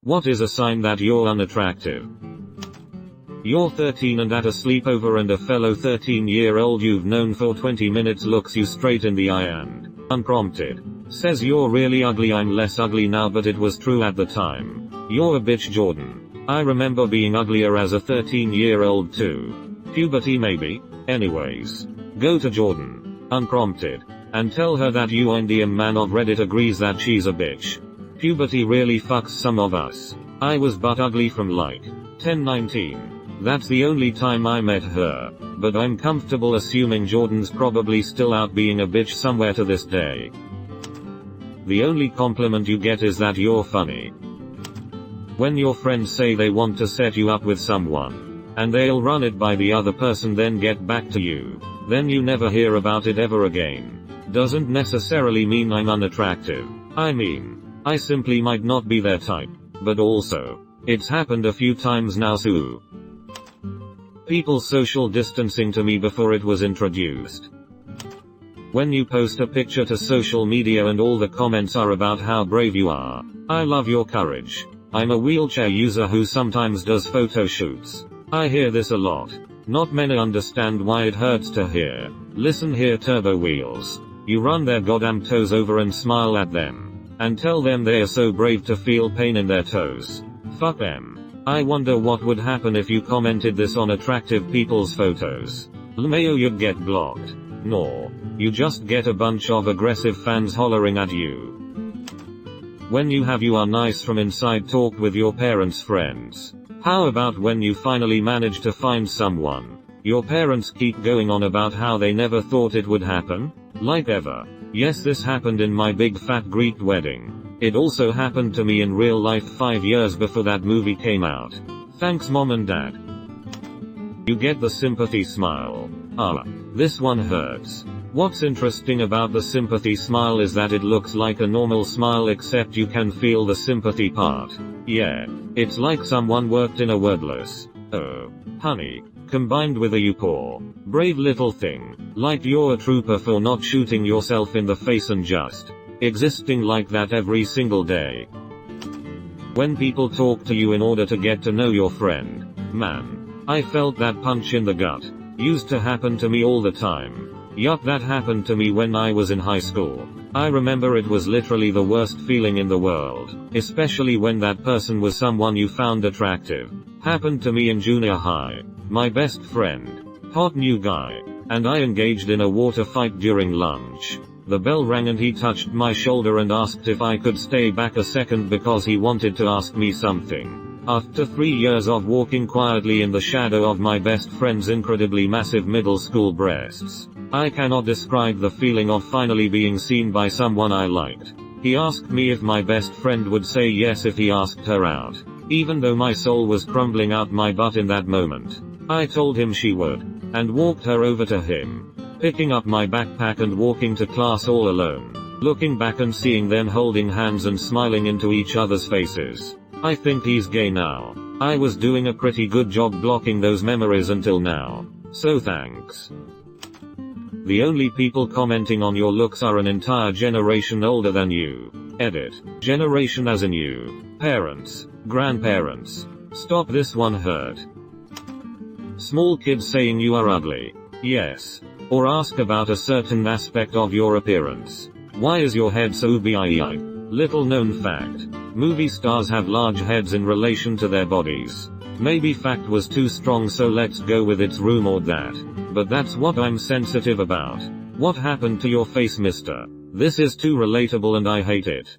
What is a sign that you're unattractive? You're 13 and at a sleepover and a fellow 13-year-old you've known for 20 minutes looks you straight in the eye and, unprompted, says you're really ugly. I'm less ugly now but it was true at the time. You're a bitch, Jordan. I remember being uglier as a 13-year-old too. Puberty maybe? Anyways. Go to Jordan, unprompted, and tell her that you Indian man of Reddit agrees that she's a bitch. Puberty really fucks some of us. I was butt ugly from like 10-19. That's the only time I met her, but I'm comfortable assuming Jordan's probably still out being a bitch somewhere to this day. The only compliment you get is that you're funny. When your friends say they want to set you up with someone, and they'll run it by the other person then get back to you, then you never hear about it ever again. Doesn't necessarily mean I'm unattractive. I mean, I simply might not be their type, but also, it's happened a few times now so. People social distancing to me before it was introduced. When you post a picture to social media and all the comments are about how brave you are. I love your courage. I'm a wheelchair user who sometimes does photo shoots. I hear this a lot. Not many understand why it hurts to hear. Listen here, turbo wheels. You run their goddamn toes over and smile at them. And tell them they are so brave to feel pain in their toes. Fuck them. I wonder what would happen if you commented this on attractive people's photos. LMAO, you'd get blocked. Nor. You just get a bunch of aggressive fans hollering at you. When you have "you are nice" from inside talk with your parents' friends. How about when you finally manage to find someone? Your parents keep going on about how they never thought it would happen? Like ever. Yes, this happened in my big fat Greek wedding. It also happened to me in real life 5 years before that movie came out. Thanks mom and dad. You get the sympathy smile. Ah, this one hurts. What's interesting about the sympathy smile is that it looks like a normal smile except you can feel the sympathy part. Yeah, it's like someone worked in a wordless, "oh, honey," combined with a "you poor, brave little thing," like you're a trooper for not shooting yourself in the face and just existing like that every single day. When people talk to you in order to get to know your friend, man, I felt that punch in the gut. Used to happen to me all the time. Yup, that happened to me when I was in high school. I remember it was literally the worst feeling in the world, especially when that person was someone you found attractive. Happened to me in junior high. My best friend, hot new guy, and I engaged in a water fight during lunch. The bell rang and he touched my shoulder and asked if I could stay back a second because he wanted to ask me something. After 3 years of walking quietly in the shadow of my best friend's incredibly massive middle school breasts, I cannot describe the feeling of finally being seen by someone I liked. He asked me if my best friend would say yes if he asked her out. Even though my soul was crumbling out my butt in that moment, I told him she would, and walked her over to him, picking up my backpack and walking to class all alone. Looking back and seeing them holding hands and smiling into each other's faces. I think he's gay now. I was doing a pretty good job blocking those memories until now. So thanks. The only people commenting on your looks are an entire generation older than you. Edit. Generation as in you. Parents. Grandparents. Stop, this one hurt. Small kids saying you are ugly. Yes. Or ask about a certain aspect of your appearance. Why is your head so big? Little known fact. Movie stars have large heads in relation to their bodies. Maybe fact was too strong, so let's go with it's rumored that. But that's what I'm sensitive about. What happened to your face, mister? This is too relatable and I hate it.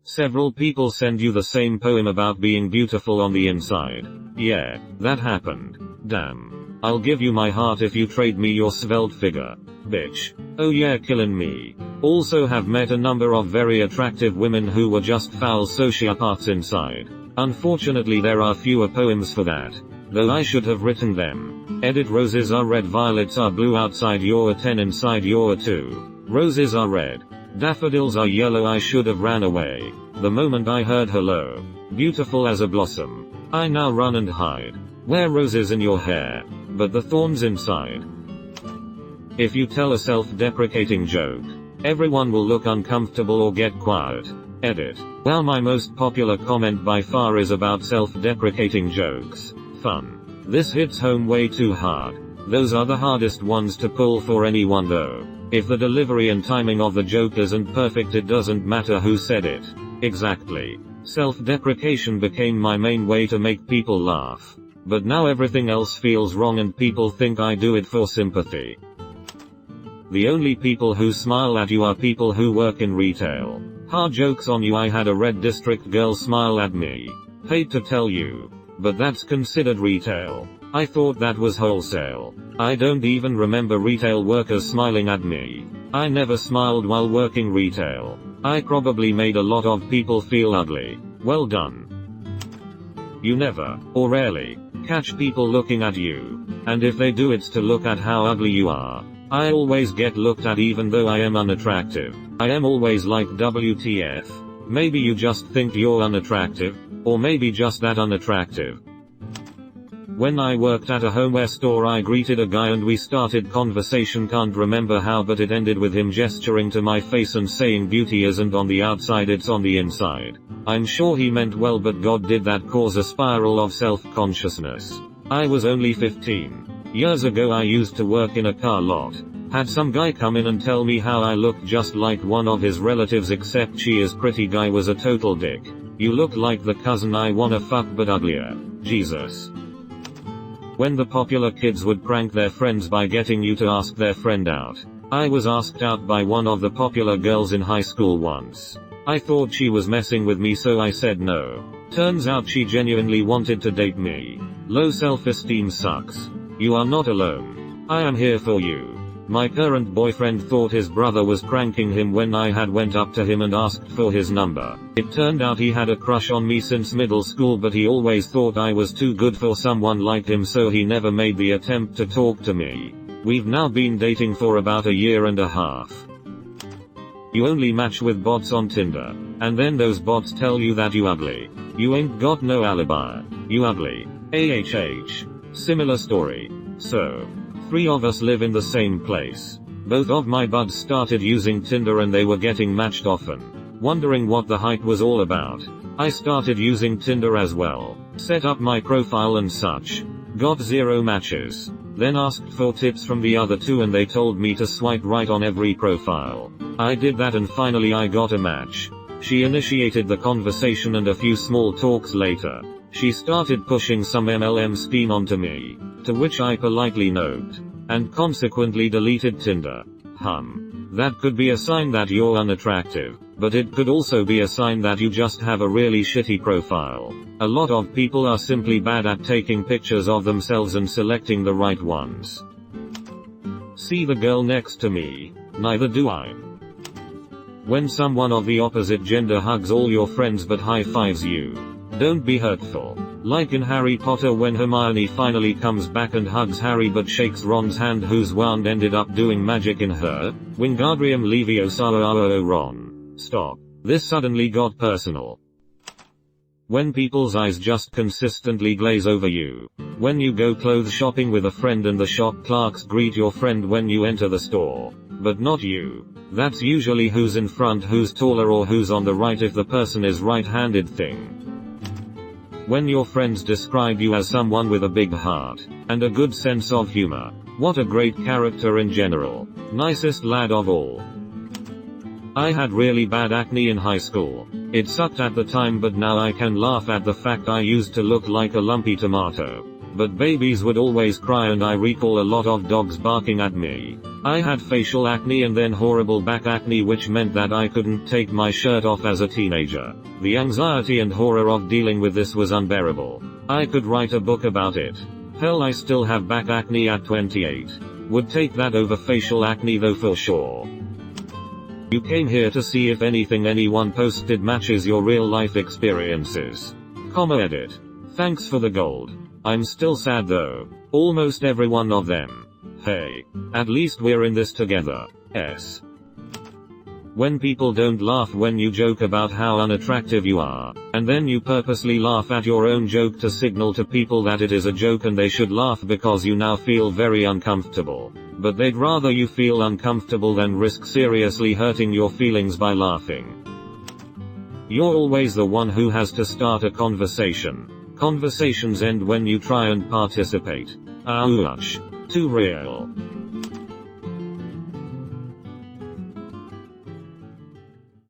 Several people send you the same poem about being beautiful on the inside. Yeah, that happened. Damn. I'll give you my heart if you trade me your svelte figure. Bitch. Oh yeah, killing me. Also have met a number of very attractive women who were just foul sociopaths inside. Unfortunately there are fewer poems for that. Though I should have written them. Edit. Roses are red, violets are blue, outside you're a 10, inside you're a 2. Roses are red. Daffodils are yellow, I should have ran away. The moment I heard hello. Beautiful as a blossom. I now run and hide. Wear roses in your hair, but the thorns inside. If you tell a self-deprecating joke, everyone will look uncomfortable or get quiet. Edit. Well, my most popular comment by far is about self-deprecating jokes. Fun. This hits home way too hard. Those are the hardest ones to pull for anyone though. If the delivery and timing of the joke isn't perfect, it doesn't matter who said it. Exactly. Self-deprecation became my main way to make people laugh. But now everything else feels wrong and people think I do it for sympathy. The only people who smile at you are people who work in retail. Hard jokes on you. I had a red district girl smile at me. Hate to tell you, but that's considered retail. I thought that was wholesale. I don't even remember retail workers smiling at me. I never smiled while working retail. I probably made a lot of people feel ugly. Well done. You never, or rarely, catch people looking at you. And if they do, it's to look at how ugly you are. I always get looked at even though I am unattractive. I am always like, WTF. Maybe you just think you're unattractive, or maybe just that unattractive. When I worked at a homeware store, I greeted a guy and we started conversation. Can't remember how, but it ended with him gesturing to my face and saying beauty isn't on the outside, it's on the inside. I'm sure he meant well, but God, did that cause a spiral of self-consciousness. I was only 15. Years ago I used to work in a car lot. Had some guy come in and tell me how I looked just like one of his relatives, except she is pretty. Guy was a total dick. You look like the cousin I wanna fuck but uglier. Jesus. When the popular kids would prank their friends by getting you to ask their friend out. I was asked out by one of the popular girls in high school once. I thought she was messing with me, so I said no. Turns out she genuinely wanted to date me. Low self-esteem sucks. You are not alone. I am here for you. My current boyfriend thought his brother was pranking him when I had went up to him and asked for his number. It turned out he had a crush on me since middle school, but he always thought I was too good for someone like him, so he never made the attempt to talk to me. We've now been dating for about a year and a half. You only match with bots on Tinder, and then those bots tell you that you ugly. You ain't got no alibi. You ugly. AHH. Similar story. So, 3 of us live in the same place. Both of my buds started using Tinder and they were getting matched often. Wondering what the hype was all about, I started using Tinder as well. Set up my profile and such. Got 0 matches. Then asked for tips from the other 2 and they told me to swipe right on every profile. I did that and finally I got a match. She initiated the conversation and a few small talks later, she started pushing some MLM scheme onto me, to which I politely noed, and consequently deleted Tinder. That could be a sign that you're unattractive, but it could also be a sign that you just have a really shitty profile. A lot of people are simply bad at taking pictures of themselves and selecting the right ones. See the girl next to me? Neither do I. When someone of the opposite gender hugs all your friends but high-fives you, don't be hurtful. Like in Harry Potter when Hermione finally comes back and hugs Harry but shakes Ron's hand, whose wand ended up doing magic in her. Wingardium Leviosa. Ron. Stop. This suddenly got personal. When people's eyes just consistently glaze over you. When you go clothes shopping with a friend and the shop clerks greet your friend when you enter the store, but not you. That's usually who's in front, who's taller, or who's on the right if the person is right-handed thing. When your friends describe you as someone with a big heart, and a good sense of humor. What a great character in general. Nicest lad of all. I had really bad acne in high school. It sucked at the time, but now I can laugh at the fact I used to look like a lumpy tomato. But babies would always cry and I recall a lot of dogs barking at me. I had facial acne and then horrible back acne, which meant that I couldn't take my shirt off as a teenager. The anxiety and horror of dealing with this was unbearable. I could write a book about it. Hell, I still have back acne at 28. Would take that over facial acne though for sure. You came here to see if anything anyone posted matches your real life experiences. Edit. Thanks for the gold. I'm still sad though. Almost every one of them. Hey. At least we're in this together. S. When people don't laugh when you joke about how unattractive you are, and then you purposely laugh at your own joke to signal to people that it is a joke and they should laugh because you now feel very uncomfortable. But they'd rather you feel uncomfortable than risk seriously hurting your feelings by laughing. You're always the one who has to start a conversation. Conversations end when you try and participate. Ouch. Too real.